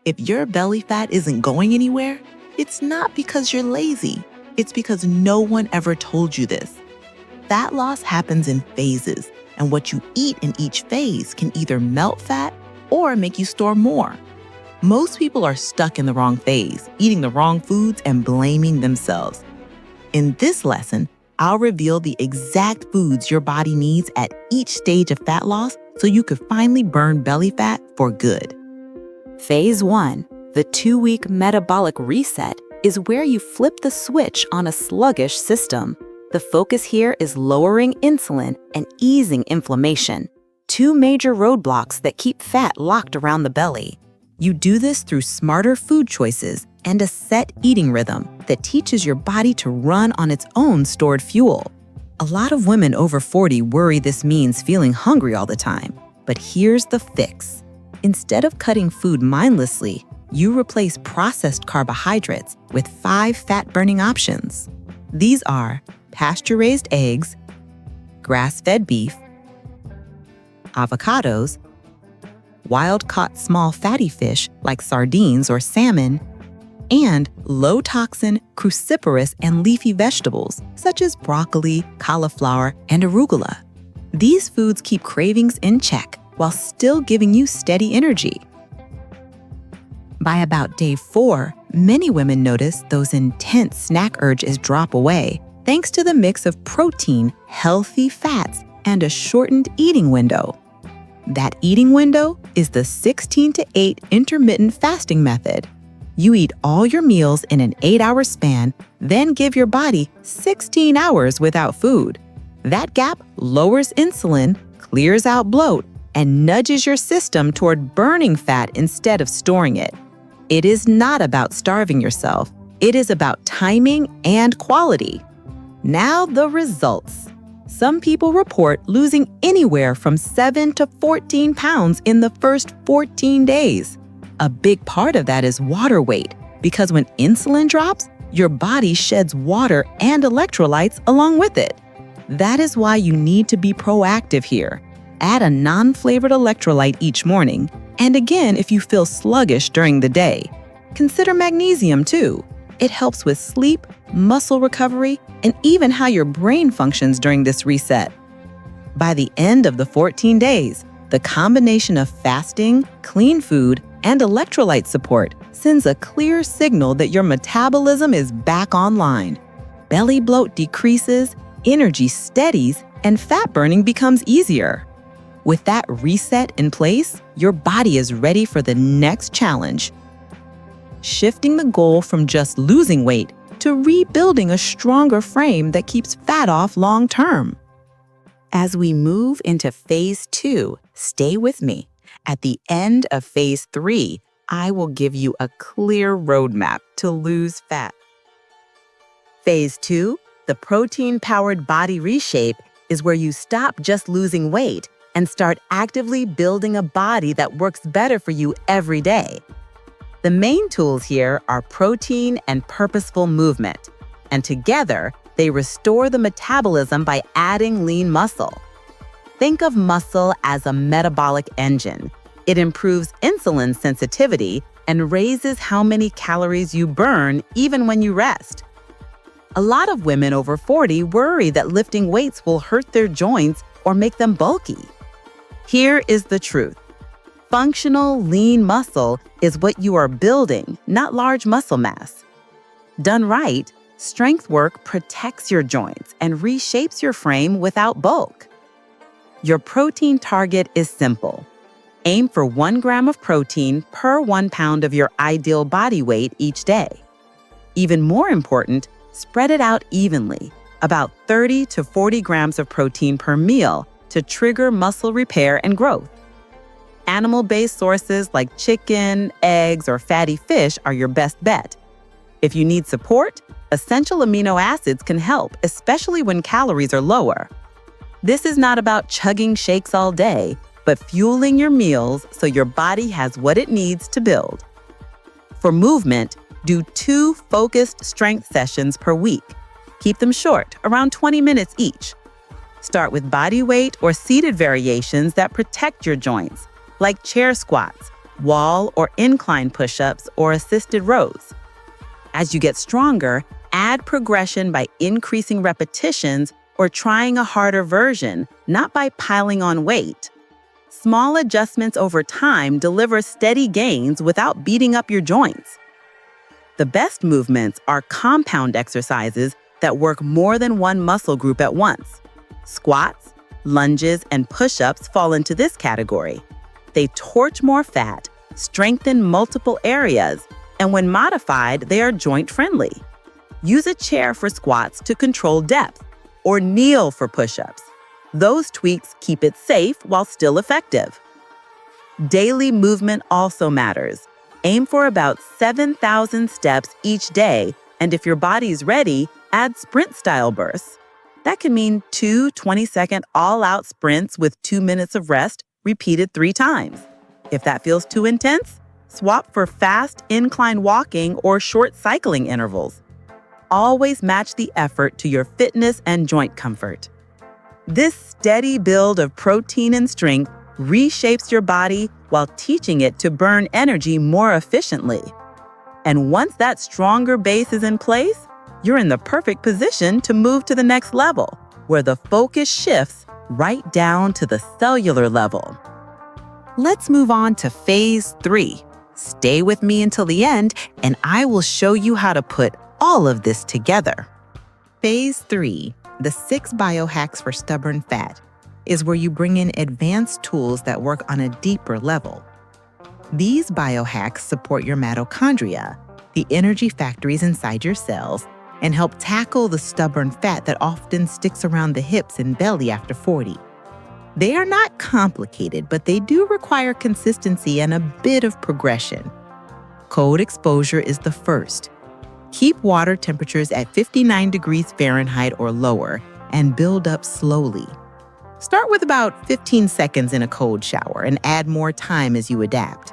If your belly fat isn't going anywhere, it's not because you're lazy. It's because no one ever told you this. Fat loss happens in phases, and what you eat in each phase can either melt fat or make you store more. Most people are stuck in the wrong phase, eating the wrong foods and blaming themselves. In this lesson, I'll reveal the exact foods your body needs at each stage of fat loss so you could finally burn belly fat for good. Phase 1, the 2-week metabolic reset, is where you flip the switch on a sluggish system. The focus here is lowering insulin and easing inflammation, two major roadblocks that keep fat locked around the belly. You do this through smarter food choices and a set eating rhythm that teaches your body to run on its own stored fuel. A lot of women over 40 worry this means feeling hungry all the time, but here's the fix. Instead of cutting food mindlessly, you replace processed carbohydrates with 5 fat-burning options. These are pasture-raised eggs, grass-fed beef, avocados, wild-caught small fatty fish like sardines or salmon, and low-toxin, cruciferous, and leafy vegetables such as broccoli, cauliflower, and arugula. These foods keep cravings in check while still giving you steady energy. By about day 4, many women notice those intense snack urges drop away thanks to the mix of protein, healthy fats, and a shortened eating window. That eating window is the 16 to 8 intermittent fasting method. You eat all your meals in an 8-hour span, then give your body 16 hours without food. That gap lowers insulin, clears out bloat, and nudges your system toward burning fat instead of storing it. It is not about starving yourself. It is about timing and quality. Now the results. Some people report losing anywhere from 7 to 14 pounds in the first 14 days. A big part of that is water weight, because when insulin drops, your body sheds water and electrolytes along with it. That is why you need to be proactive here. Add a non-flavored electrolyte each morning, and again if you feel sluggish during the day. Consider magnesium too. It helps with sleep, muscle recovery, and even how your brain functions during this reset. By the end of the 14 days, the combination of fasting, clean food, and electrolyte support sends a clear signal that your metabolism is back online. Belly bloat decreases, energy steadies, and fat burning becomes easier. With that reset in place, your body is ready for the next challenge. Shifting the goal from just losing weight to rebuilding a stronger frame that keeps fat off long term. As we move into phase 2, stay with me. At the end of phase 3, I will give you a clear roadmap to lose fat. Phase 2, the protein-powered body reshape, is where you stop just losing weight and start actively building a body that works better for you every day. The main tools here are protein and purposeful movement, and together, they restore the metabolism by adding lean muscle. Think of muscle as a metabolic engine. It improves insulin sensitivity and raises how many calories you burn even when you rest. A lot of women over 40 worry that lifting weights will hurt their joints or make them bulky. Here is the truth. Functional, lean muscle is what you are building, not large muscle mass. Done right, strength work protects your joints and reshapes your frame without bulk. Your protein target is simple. Aim for 1 gram of protein per 1 pound of your ideal body weight each day. Even more important, spread it out evenly, about 30 to 40 grams of protein per meal to trigger muscle repair and growth. Animal-based sources like chicken, eggs, or fatty fish are your best bet. If you need support, essential amino acids can help, especially when calories are lower. This is not about chugging shakes all day, but fueling your meals so your body has what it needs to build. For movement, do 2 focused strength sessions per week. Keep them short, around 20 minutes each. Start with body weight or seated variations that protect your joints, like chair squats, wall or incline push-ups, or assisted rows. As you get stronger, add progression by increasing repetitions or trying a harder version, not by piling on weight. Small adjustments over time deliver steady gains without beating up your joints. The best movements are compound exercises that work more than one muscle group at once. Squats, lunges, and push-ups fall into this category. They torch more fat, strengthen multiple areas, and when modified, they are joint-friendly. Use a chair for squats to control depth, or kneel for push-ups. Those tweaks keep it safe while still effective. Daily movement also matters. Aim for about 7,000 steps each day, and if your body's ready, add sprint-style bursts. That can mean 2 20-second all-out sprints with 2 minutes of rest, repeated 3 times. If that feels too intense, swap for fast incline walking or short cycling intervals. Always match the effort to your fitness and joint comfort. This steady build of protein and strength reshapes your body while teaching it to burn energy more efficiently. And once that stronger base is in place, you're in the perfect position to move to the next level, where the focus shifts right down to the cellular level. Let's move on to phase 3. Stay with me until the end, and I will show you how to put all of this together. Phase 3, the 6 biohacks for stubborn fat, is where you bring in advanced tools that work on a deeper level. These biohacks support your mitochondria, the energy factories inside your cells, and help tackle the stubborn fat that often sticks around the hips and belly after 40. They are not complicated, but they do require consistency and a bit of progression. Cold exposure is the first. Keep water temperatures at 59 degrees Fahrenheit or lower and build up slowly. Start with about 15 seconds in a cold shower and add more time as you adapt.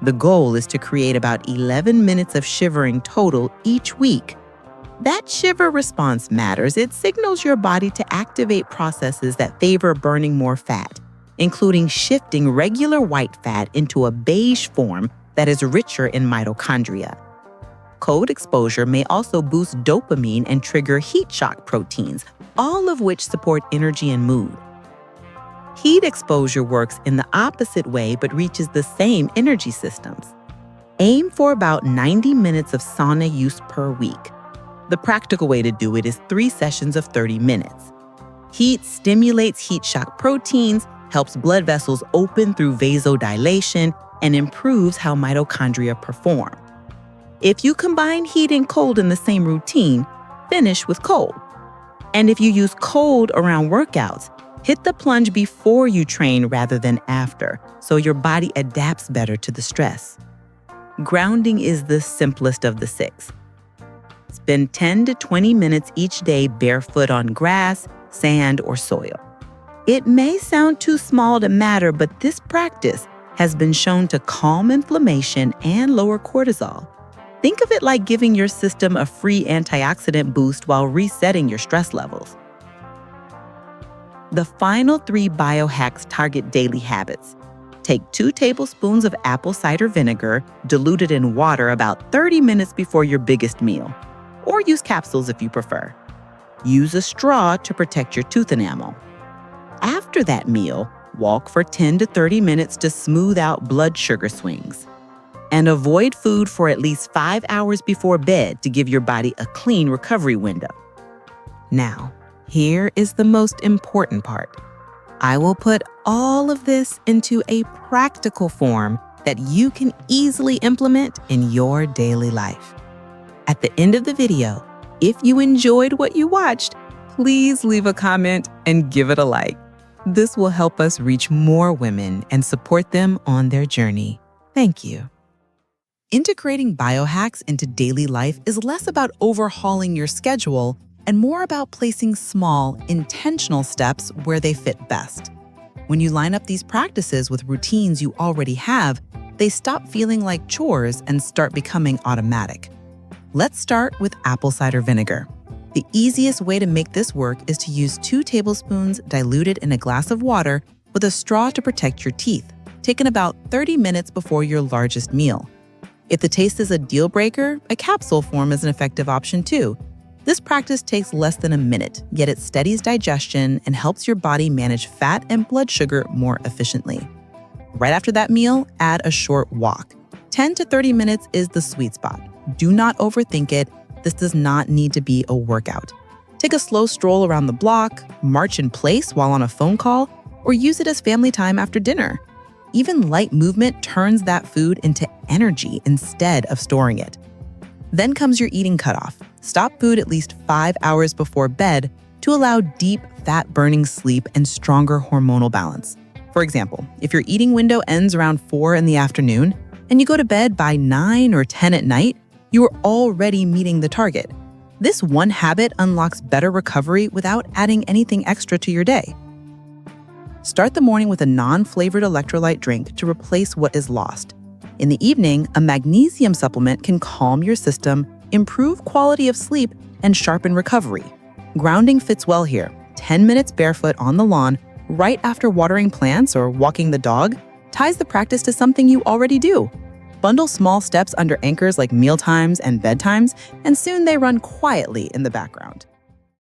The goal is to create about 11 minutes of shivering total each week. That shiver response matters. It signals your body to activate processes that favor burning more fat, including shifting regular white fat into a beige form that is richer in mitochondria. Cold exposure may also boost dopamine and trigger heat shock proteins, all of which support energy and mood. Heat exposure works in the opposite way but reaches the same energy systems. Aim for about 90 minutes of sauna use per week. The practical way to do it is 3 sessions of 30 minutes. Heat stimulates heat shock proteins, helps blood vessels open through vasodilation, and improves how mitochondria perform. If you combine heat and cold in the same routine, finish with cold. And if you use cold around workouts, hit the plunge before you train rather than after, so your body adapts better to the stress. Grounding is the simplest of the 6. Spend 10 to 20 minutes each day barefoot on grass, sand, or soil. It may sound too small to matter, but this practice has been shown to calm inflammation and lower cortisol. Think of it like giving your system a free antioxidant boost while resetting your stress levels. The final 3 biohacks target daily habits. Take 2 tablespoons of apple cider vinegar, diluted in water about 30 minutes before your biggest meal, or use capsules if you prefer. Use a straw to protect your tooth enamel. After that meal, walk for 10 to 30 minutes to smooth out blood sugar swings. And avoid food for at least 5 hours before bed to give your body a clean recovery window. Now, here is the most important part. I will put all of this into a practical form that you can easily implement in your daily life. At the end of the video, if you enjoyed what you watched, please leave a comment and give it a like. This will help us reach more women and support them on their journey. Thank you. Integrating biohacks into daily life is less about overhauling your schedule and more about placing small, intentional steps where they fit best. When you line up these practices with routines you already have, they stop feeling like chores and start becoming automatic. Let's start with apple cider vinegar. The easiest way to make this work is to use 2 tablespoons diluted in a glass of water with a straw to protect your teeth. taken about 30 minutes before your largest meal. If the taste is a deal breaker, a capsule form is an effective option too. This practice takes less than a minute, yet it steadies digestion and helps your body manage fat and blood sugar more efficiently. Right after that meal, add a short walk. 10 to 30 minutes is the sweet spot. Do not overthink it. This does not need to be a workout. Take a slow stroll around the block, march in place while on a phone call, or use it as family time after dinner. Even light movement turns that food into energy instead of storing it. Then comes your eating cutoff. Stop food at least 5 hours before bed to allow deep, fat-burning sleep and stronger hormonal balance. For example, if your eating window ends around 4 in the afternoon and you go to bed by 9 or 10 at night, you are already meeting the target. This one habit unlocks better recovery without adding anything extra to your day. Start the morning with a non-flavored electrolyte drink to replace what is lost. In the evening, a magnesium supplement can calm your system, improve quality of sleep, and sharpen recovery. Grounding fits well here. 10 minutes barefoot on the lawn right after watering plants or walking the dog ties the practice to something you already do. Bundle small steps under anchors like mealtimes and bedtimes, and soon they run quietly in the background.